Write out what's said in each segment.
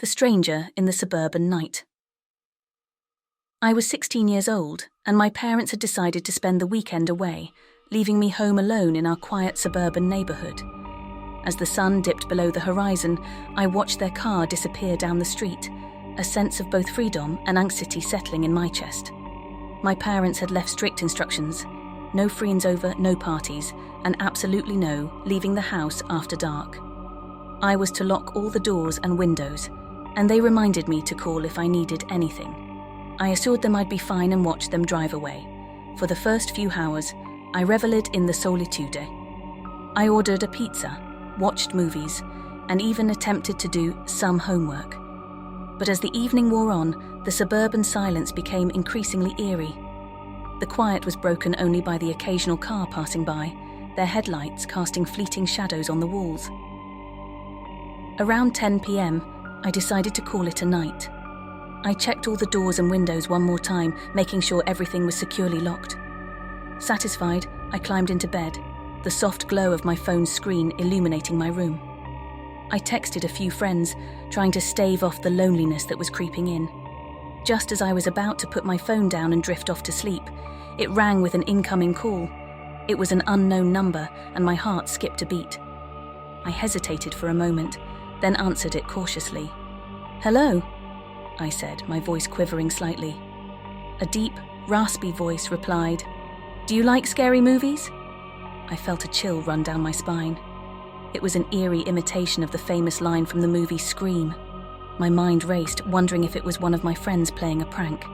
The Stranger in the Suburban Night. I was 16 years old, and my parents had decided to spend the weekend away, leaving me home alone in our quiet suburban neighborhood. As the sun dipped below the horizon, I watched their car disappear down the street, a sense of both freedom and anxiety settling in my chest. My parents had left strict instructions: no friends over, no parties, and absolutely no leaving the house after dark. I was to lock all the doors and windows, and they reminded me to call if I needed anything. I assured them I'd be fine and watched them drive away. For the first few hours, I reveled in the solitude. I ordered a pizza, watched movies, and even attempted to do some homework. But as the evening wore on, the suburban silence became increasingly eerie. The quiet was broken only by the occasional car passing by, their headlights casting fleeting shadows on the walls. Around 10 p.m., I decided to call it a night. I checked all the doors and windows one more time, making sure everything was securely locked. Satisfied, I climbed into bed, the soft glow of my phone's screen illuminating my room. I texted a few friends, trying to stave off the loneliness that was creeping in. Just as I was about to put my phone down and drift off to sleep, it rang with an incoming call. It was an unknown number, and my heart skipped a beat. I hesitated for a moment, then answered it cautiously. "Hello," I said, my voice quivering slightly. A deep, raspy voice replied, "Do you like scary movies?" I felt a chill run down my spine. It was an eerie imitation of the famous line from the movie Scream. My mind raced, wondering if it was one of my friends playing a prank.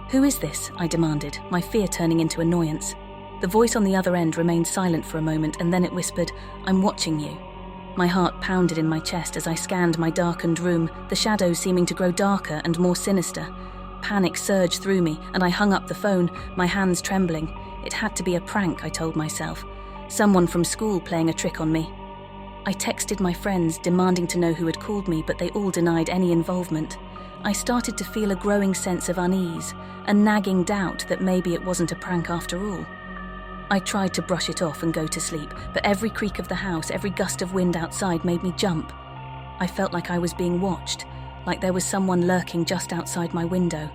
"Who is this?" I demanded, my fear turning into annoyance. The voice on the other end remained silent for a moment, and then it whispered, "I'm watching you." My heart pounded in my chest as I scanned my darkened room, the shadows seeming to grow darker and more sinister. Panic surged through me, and I hung up the phone, my hands trembling. It had to be a prank, I told myself. Someone from school playing a trick on me. I texted my friends, demanding to know who had called me, but they all denied any involvement. I started to feel a growing sense of unease, a nagging doubt that maybe it wasn't a prank after all. I tried to brush it off and go to sleep, but every creak of the house, every gust of wind outside made me jump. I felt like I was being watched, like there was someone lurking just outside my window.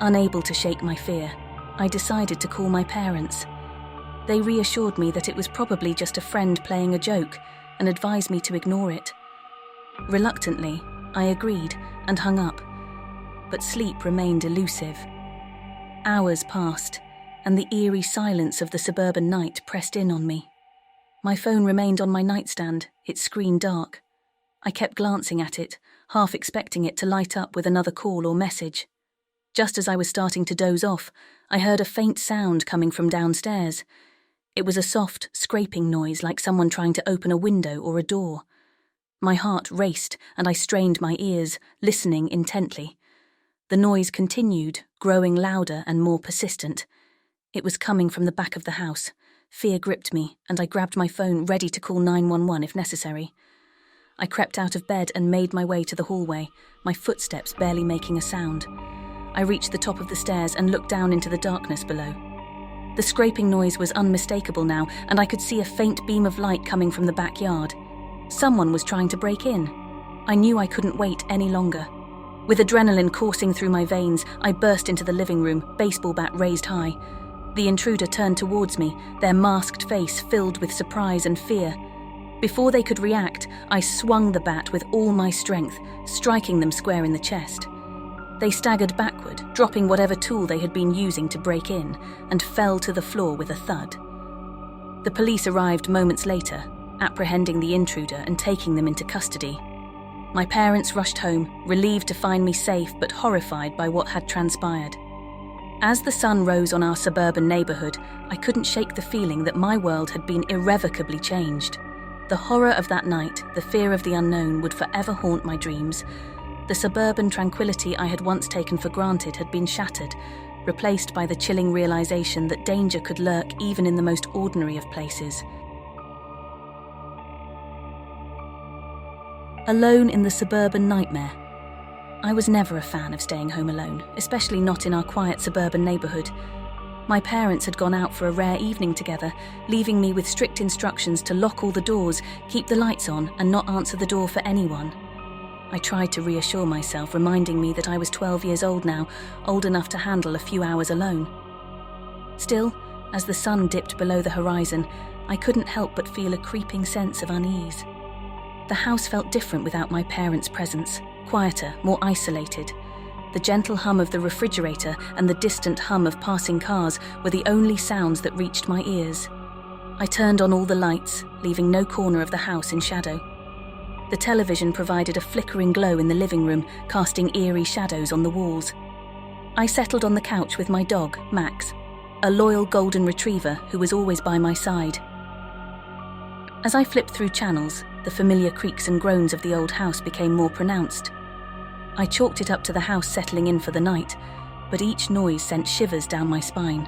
Unable to shake my fear, I decided to call my parents. They reassured me that it was probably just a friend playing a joke and advised me to ignore it. Reluctantly, I agreed and hung up, but sleep remained elusive. Hours passed, and the eerie silence of the suburban night pressed in on me. My phone remained on my nightstand, its screen dark. I kept glancing at it, half expecting it to light up with another call or message. Just as I was starting to doze off, I heard a faint sound coming from downstairs. It was a soft, scraping noise like someone trying to open a window or a door. My heart raced, and I strained my ears, listening intently. The noise continued, growing louder and more persistent. It was coming from the back of the house. Fear gripped me, and I grabbed my phone, ready to call 911 if necessary. I crept out of bed and made my way to the hallway, my footsteps barely making a sound. I reached the top of the stairs and looked down into the darkness below. The scraping noise was unmistakable now, and I could see a faint beam of light coming from the backyard. Someone was trying to break in. I knew I couldn't wait any longer. With adrenaline coursing through my veins, I burst into the living room, baseball bat raised high. The intruder turned towards me, their masked face filled with surprise and fear. Before they could react, I swung the bat with all my strength, striking them square in the chest. They staggered backward, dropping whatever tool they had been using to break in, and fell to the floor with a thud. The police arrived moments later, apprehending the intruder and taking them into custody. My parents rushed home, relieved to find me safe but horrified by what had transpired. As the sun rose on our suburban neighborhood, I couldn't shake the feeling that my world had been irrevocably changed. The horror of that night, the fear of the unknown, would forever haunt my dreams. The suburban tranquility I had once taken for granted had been shattered, replaced by the chilling realization that danger could lurk even in the most ordinary of places. Alone in the suburban nightmare. I was never a fan of staying home alone, especially not in our quiet suburban neighborhood. My parents had gone out for a rare evening together, leaving me with strict instructions to lock all the doors, keep the lights on, and not answer the door for anyone. I tried to reassure myself, reminding me that I was 12 years old now, old enough to handle a few hours alone. Still, as the sun dipped below the horizon, I couldn't help but feel a creeping sense of unease. The house felt different without my parents' presence, quieter, more isolated. The gentle hum of the refrigerator and the distant hum of passing cars were the only sounds that reached my ears. I turned on all the lights, leaving no corner of the house in shadow. The television provided a flickering glow in the living room, casting eerie shadows on the walls. I settled on the couch with my dog, Max, a loyal golden retriever who was always by my side. As I flipped through channels, the familiar creaks and groans of the old house became more pronounced. I chalked it up to the house settling in for the night, but each noise sent shivers down my spine.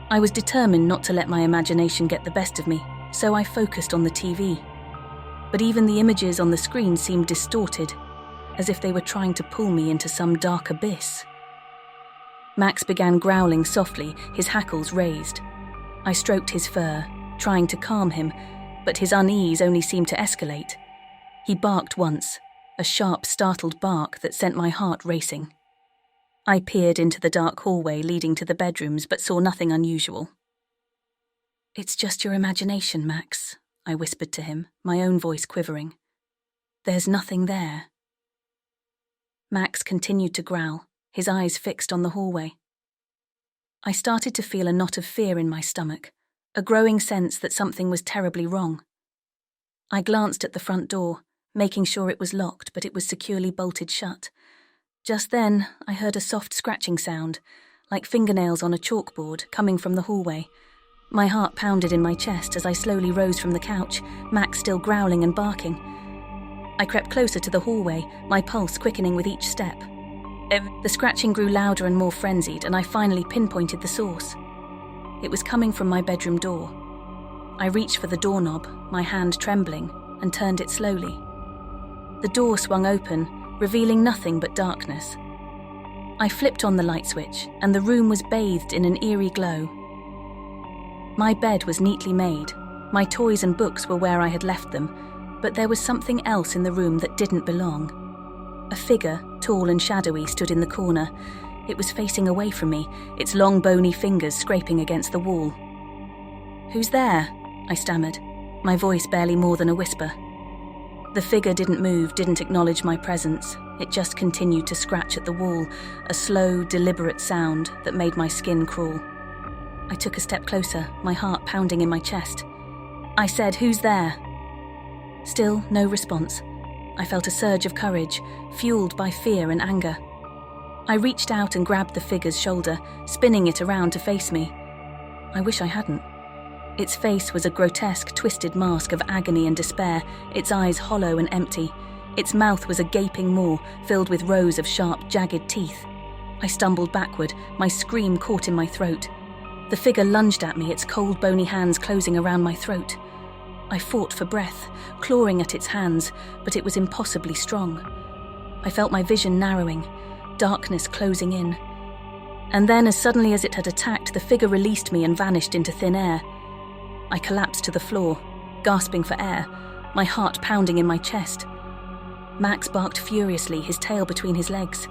I was determined not to let my imagination get the best of me, so I focused on the TV. But even the images on the screen seemed distorted, as if they were trying to pull me into some dark abyss. Max began growling softly, his hackles raised. I stroked his fur, trying to calm him, but his unease only seemed to escalate. He barked once, a sharp, startled bark that sent my heart racing. I peered into the dark hallway leading to the bedrooms, but saw nothing unusual. "It's just your imagination, Max," I whispered to him, my own voice quivering. "There's nothing there." Max continued to growl, his eyes fixed on the hallway. I started to feel a knot of fear in my stomach, a growing sense that something was terribly wrong. I glanced at the front door, making sure it was locked, but it was securely bolted shut. Just then, I heard a soft scratching sound, like fingernails on a chalkboard, coming from the hallway. My heart pounded in my chest as I slowly rose from the couch, Max still growling and barking. I crept closer to the hallway, my pulse quickening with each step. The scratching grew louder and more frenzied, and I finally pinpointed the source. It was coming from my bedroom door. I reached for the doorknob, my hand trembling, and turned it slowly. The door swung open, revealing nothing but darkness. I flipped on the light switch, and the room was bathed in an eerie glow. My bed was neatly made. My toys and books were where I had left them, but there was something else in the room that didn't belong. A figure, tall and shadowy, stood in the corner. It was facing away from me, its long bony fingers scraping against the wall. "Who's there?" I stammered, my voice barely more than a whisper. The figure didn't move, didn't acknowledge my presence. It just continued to scratch at the wall, a slow, deliberate sound that made my skin crawl. I took a step closer, my heart pounding in my chest. I said, "Who's there?" Still, no response. I felt a surge of courage, fueled by fear and anger. I reached out and grabbed the figure's shoulder, spinning it around to face me. I wish I hadn't. Its face was a grotesque, twisted mask of agony and despair, its eyes hollow and empty. Its mouth was a gaping maw, filled with rows of sharp, jagged teeth. I stumbled backward, my scream caught in my throat. The figure lunged at me, its cold, bony hands closing around my throat. I fought for breath, clawing at its hands, but it was impossibly strong. I felt my vision narrowing, darkness closing in. And then, as suddenly as it had attacked, the figure released me and vanished into thin air. I collapsed to the floor, gasping for air, my heart pounding in my chest. Max barked furiously, his tail between his legs.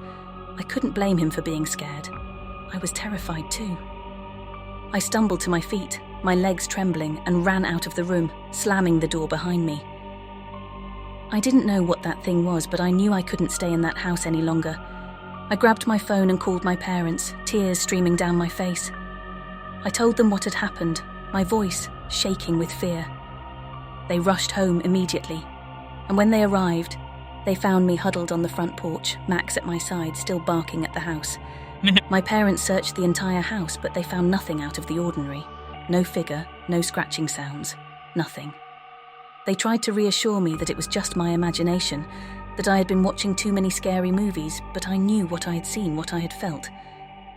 I couldn't blame him for being scared. I was terrified too. I stumbled to my feet, my legs trembling, and ran out of the room, slamming the door behind me. I didn't know what that thing was, but I knew I couldn't stay in that house any longer. I grabbed my phone and called my parents, tears streaming down my face. I told them what had happened, my voice shaking with fear. They rushed home immediately, and when they arrived, they found me huddled on the front porch, Max at my side, still barking at the house. My parents searched the entire house, but they found nothing out of the ordinary. No figure, no scratching sounds, nothing. They tried to reassure me that it was just my imagination, that I had been watching too many scary movies, but I knew what I had seen, what I had felt.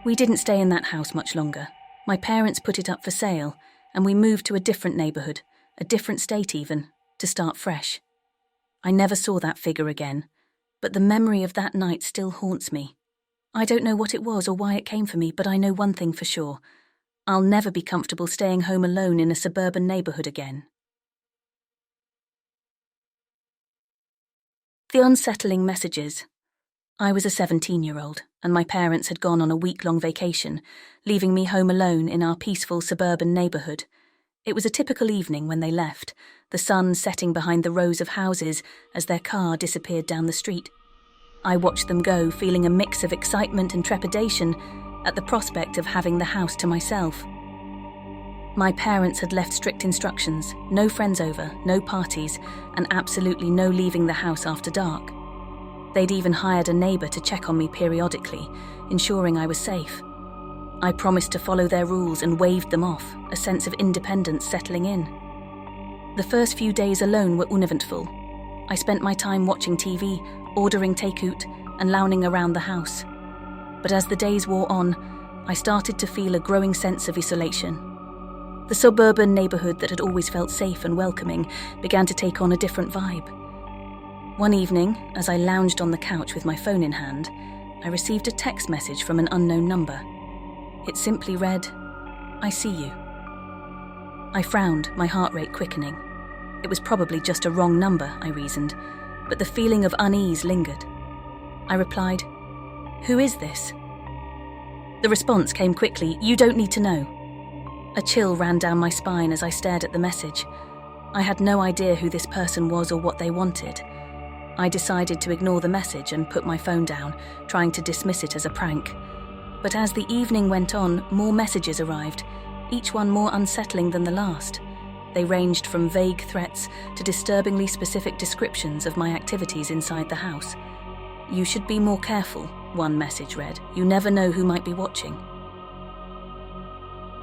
We didn't stay in that house much longer. My parents put it up for sale, and we moved to a different neighborhood, a different state even, to start fresh. I never saw that figure again, but the memory of that night still haunts me. I don't know what it was or why it came for me, but I know one thing for sure. I'll never be comfortable staying home alone in a suburban neighborhood again. The Unsettling Messages. I was a 17-year-old, and my parents had gone on a week-long vacation, leaving me home alone in our peaceful suburban neighborhood. It was a typical evening when they left, the sun setting behind the rows of houses as their car disappeared down the street. I watched them go, feeling a mix of excitement and trepidation at the prospect of having the house to myself. My parents had left strict instructions: no friends over, no parties, and absolutely no leaving the house after dark. They'd even hired a neighbor to check on me periodically, ensuring I was safe. I promised to follow their rules and waved them off, a sense of independence settling in. The first few days alone were uneventful. I spent my time watching TV, ordering takeout, and lounging around the house. But as the days wore on, I started to feel a growing sense of isolation. The suburban neighborhood that had always felt safe and welcoming began to take on a different vibe. One evening, as I lounged on the couch with my phone in hand, I received a text message from an unknown number. It simply read, "I see you." I frowned, my heart rate quickening. It was probably just a wrong number, I reasoned, but the feeling of unease lingered. I replied, "Who is this?" The response came quickly, "You don't need to know." A chill ran down my spine as I stared at the message. I had no idea who this person was or what they wanted. I decided to ignore the message and put my phone down, trying to dismiss it as a prank. But as the evening went on, more messages arrived, each one more unsettling than the last. They ranged from vague threats to disturbingly specific descriptions of my activities inside the house. "You should be more careful," one message read. "You never know who might be watching."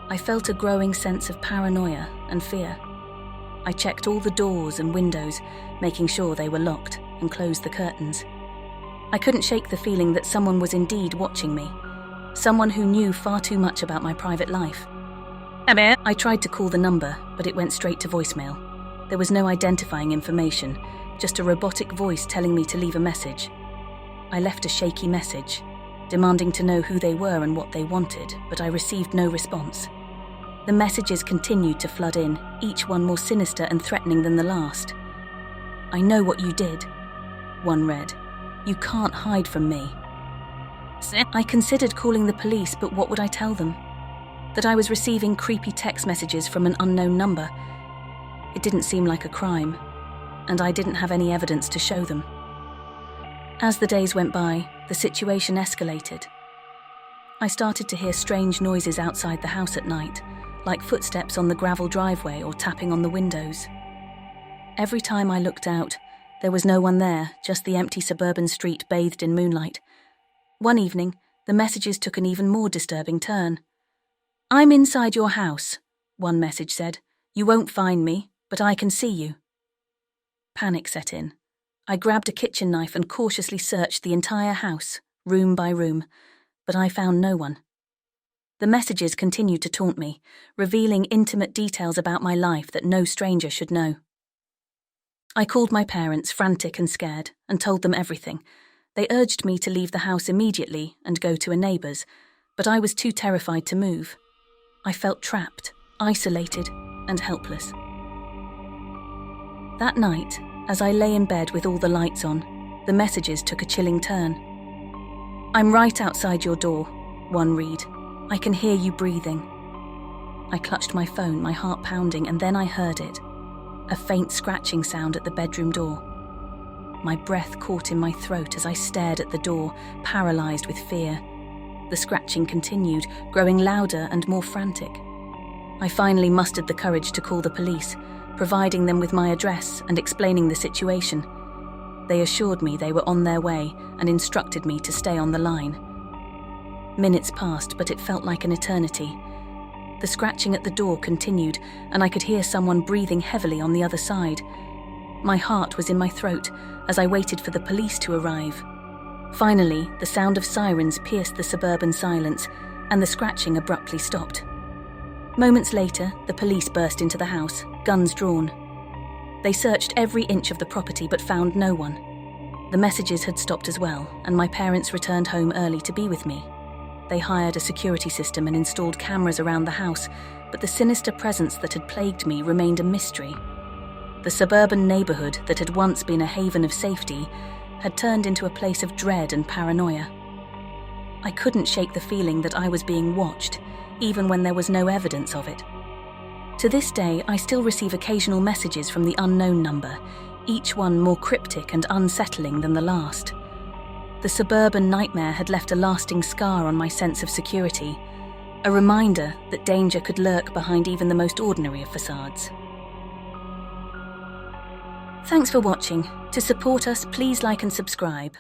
I felt a growing sense of paranoia and fear. I checked all the doors and windows, making sure they were locked, and closed the curtains. I couldn't shake the feeling that someone was indeed watching me, someone who knew far too much about my private life. I tried to call the number, but it went straight to voicemail. There was no identifying information, just a robotic voice telling me to leave a message. I left a shaky message, demanding to know who they were and what they wanted, but I received no response. The messages continued to flood in, each one more sinister and threatening than the last. "I know what you did," one read. "You can't hide from me." I considered calling the police, but what would I tell them? That I was receiving creepy text messages from an unknown number. It didn't seem like a crime, and I didn't have any evidence to show them. As the days went by, the situation escalated. I started to hear strange noises outside the house at night, like footsteps on the gravel driveway or tapping on the windows. Every time I looked out, there was no one there, just the empty suburban street bathed in moonlight. One evening, the messages took an even more disturbing turn. "I'm inside your house," one message said. "You won't find me, but I can see you." Panic set in. I grabbed a kitchen knife and cautiously searched the entire house, room by room, but I found no one. The messages continued to taunt me, revealing intimate details about my life that no stranger should know. I called my parents, frantic and scared, and told them everything. They urged me to leave the house immediately and go to a neighbor's, but I was too terrified to move. I felt trapped, isolated, and helpless. That night, as I lay in bed with all the lights on, the messages took a chilling turn. "I'm right outside your door," one read. "I can hear you breathing." I clutched my phone, my heart pounding, and then I heard it. A faint scratching sound at the bedroom door. My breath caught in my throat as I stared at the door, paralyzed with fear. The scratching continued, growing louder and more frantic. I finally mustered the courage to call the police, providing them with my address and explaining the situation. They assured me they were on their way and instructed me to stay on the line. Minutes passed, but it felt like an eternity. The scratching at the door continued, and I could hear someone breathing heavily on the other side. My heart was in my throat as I waited for the police to arrive. Finally, the sound of sirens pierced the suburban silence, and the scratching abruptly stopped. Moments later, the police burst into the house, guns drawn. They searched every inch of the property but found no one. The messages had stopped as well, and my parents returned home early to be with me. They hired a security system and installed cameras around the house, but the sinister presence that had plagued me remained a mystery. The suburban neighborhood that had once been a haven of safety had turned into a place of dread and paranoia. I couldn't shake the feeling that I was being watched, even when there was no evidence of it. To this day, I still receive occasional messages from the unknown number, each one more cryptic and unsettling than the last. The suburban nightmare had left a lasting scar on my sense of security, a reminder that danger could lurk behind even the most ordinary of facades. Thanks for watching. To support us, please like and subscribe.